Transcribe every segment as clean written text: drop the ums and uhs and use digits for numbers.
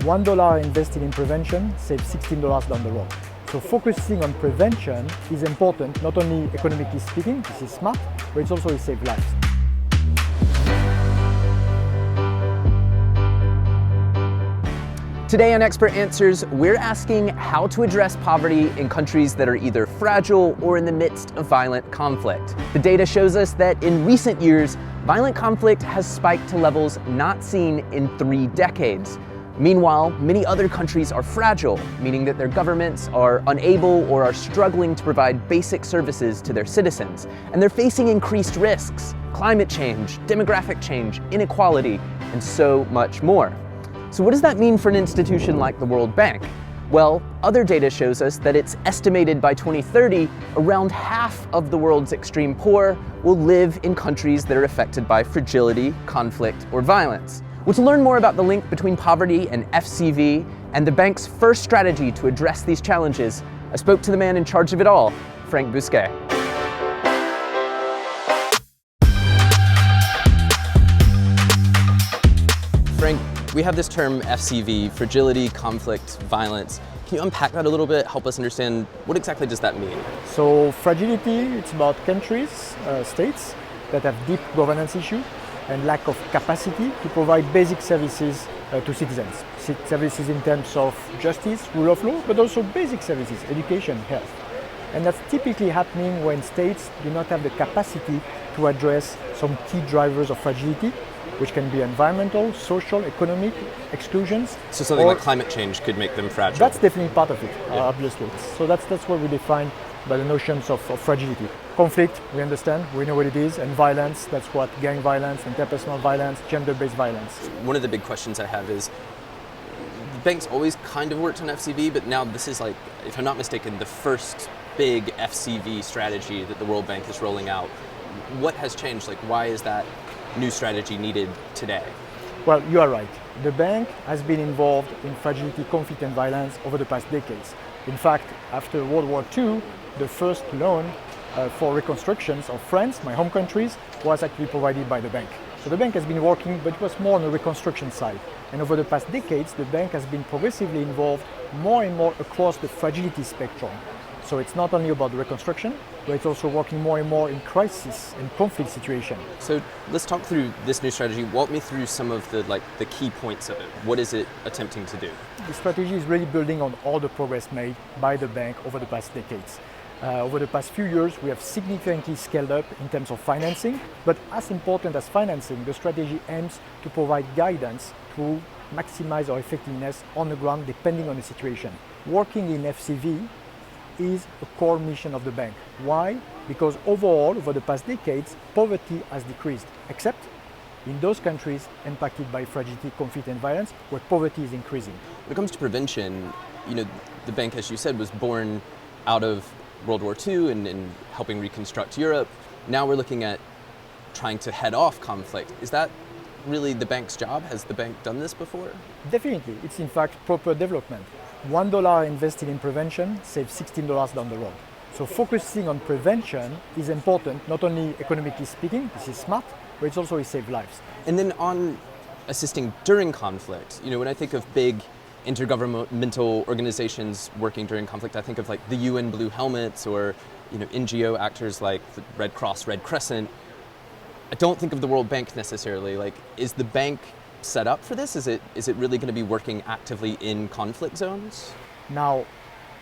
$1 invested in prevention saves $16 down the road. So focusing on prevention is important, not only economically speaking, this is smart, but it's also to save lives. Today on Expert Answers, we're asking how to address poverty in countries that are either fragile or in the midst of violent conflict. The data shows us that in recent years, violent conflict has spiked to levels not seen in 3 decades. Meanwhile, many other countries are fragile, meaning that their governments are unable or are struggling to provide basic services to their citizens. And they're facing increased risks, climate change, demographic change, inequality, and so much more. So what does that mean for an institution like the World Bank? Well, other data shows us that it's estimated by 2030, around half of the world's extreme poor will live in countries that are affected by fragility, conflict, or violence. Well, to learn more about the link between poverty and FCV and the bank's first strategy to address these challenges, I spoke to the man in charge of it all, Frank Bousquet. Frank, we have this term FCV, fragility, conflict, violence. Can you unpack that a little bit, help us understand what exactly does that mean? So fragility, it's about countries, states that have deep governance issues and lack of capacity to provide basic services to citizens. Services in terms of justice, rule of law, but also basic services, education, health. And that's typically happening when states do not have the capacity to address some key drivers of fragility, which can be environmental, social, economic exclusions. So something like climate change could make them fragile? That's definitely part of it, obviously. So that's what we define by the notions of fragility. Conflict, we understand, we know what it is, and violence, that's what gang violence, interpersonal violence, gender-based violence. One of the big questions I have is, the bank's always kind of worked on FCV, but now this is like, if I'm not mistaken, the first big FCV strategy that the World Bank is rolling out. What has changed? Like, why is that new strategy needed today? Well, you are right. The bank has been involved in fragility, conflict, and violence over the past decades. In fact, after World War II, the first loan for reconstructions of France, my home countries, was actually provided by the bank. So the bank has been working, but it was more on the reconstruction side. And over the past decades, the bank has been progressively involved more and more across the fragility spectrum. So it's not only about the reconstruction, but it's also working more and more in crisis and conflict situation. So let's talk through this new strategy. Walk me through some of the key points of it. What is it attempting to do? The strategy is really building on all the progress made by the bank over the past decades. Over the past few years, we have significantly scaled up in terms of financing, but as important as financing, the strategy aims to provide guidance to maximize our effectiveness on the ground depending on the situation. Working in FCV is a core mission of the bank. Why? Because overall, over the past decades, poverty has decreased, except in those countries impacted by fragility, conflict, and violence, where poverty is increasing. When it comes to prevention, the bank, as you said, was born out of World War II and helping reconstruct Europe. Now we're looking at trying to head off conflict. Is that really the bank's job? Has the bank done this before? Definitely. It's in fact proper development. $1 invested in prevention saves $16 down the road. So focusing on prevention is important, not only economically speaking, this is smart, but it's also to save lives. And then on assisting during conflict, when I think of big intergovernmental organizations working during conflict, I think of like the UN Blue Helmets or NGO actors like the Red Cross, Red Crescent. I don't think of the World Bank necessarily. Like, is the bank set up for this? Is it really going to be working actively in conflict zones? Now,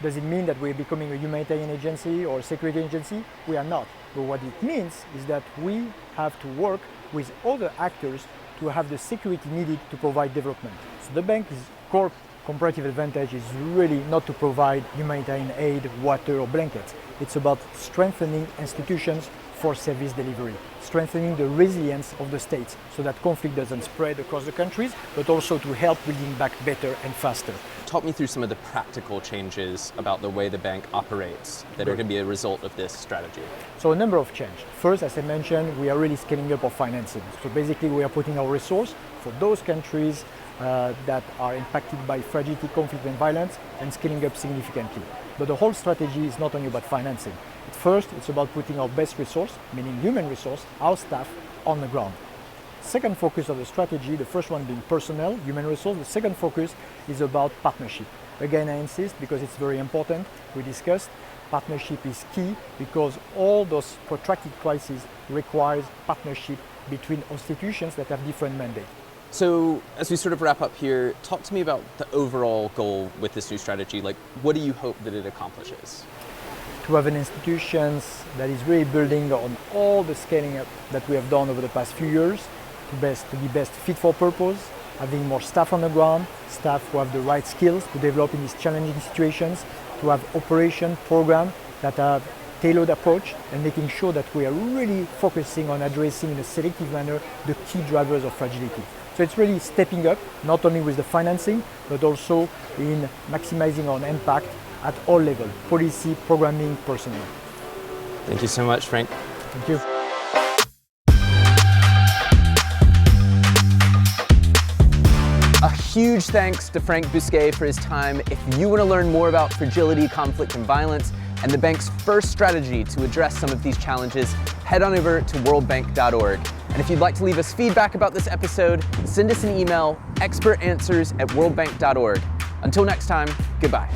does it mean that we're becoming a humanitarian agency or a security agency? We are not. But what it means is that we have to work with other actors to have the security needed to provide development. So the bank's core comparative advantage is really not to provide humanitarian aid, water, or blankets. It's about strengthening institutions for service delivery, strengthening the resilience of the states so that conflict doesn't spread across the countries, but also to help building back better and faster. Talk me through some of the practical changes about the way the bank operates that are going to be a result of this strategy. So a number of changes. First, as I mentioned, we are really scaling up our financing. So basically we are putting our resource for those countries that are impacted by fragility, conflict and violence and scaling up significantly. But the whole strategy is not only about financing. First, it's about putting our best resource, meaning human resource, our staff, on the ground. second focus of the strategy, the first one being personnel, human resource. The second focus is about partnership. Again, I insist because it's very important. We discussed partnership is key because all those protracted crises requires partnership between institutions that have different mandates. So as we sort of wrap up here, talk to me about the overall goal with this new strategy. Like, what do you hope that it accomplishes? To have an institution that is really building on all the scaling up that we have done over the past few years to be best fit for purpose, having more staff on the ground, staff who have the right skills to develop in these challenging situations, to have operation programs that have tailored approach and making sure that we are really focusing on addressing in a selective manner the key drivers of fragility. So it's really stepping up, not only with the financing, but also in maximizing our impact at all levels, policy, programming, personnel. Thank you so much, Frank. Thank you. A huge thanks to Frank Bousquet for his time. If you want to learn more about fragility, conflict, and violence, and the bank's first strategy to address some of these challenges, head on over to worldbank.org. And if you'd like to leave us feedback about this episode, send us an email, expertanswers@worldbank.org. Until next time, goodbye.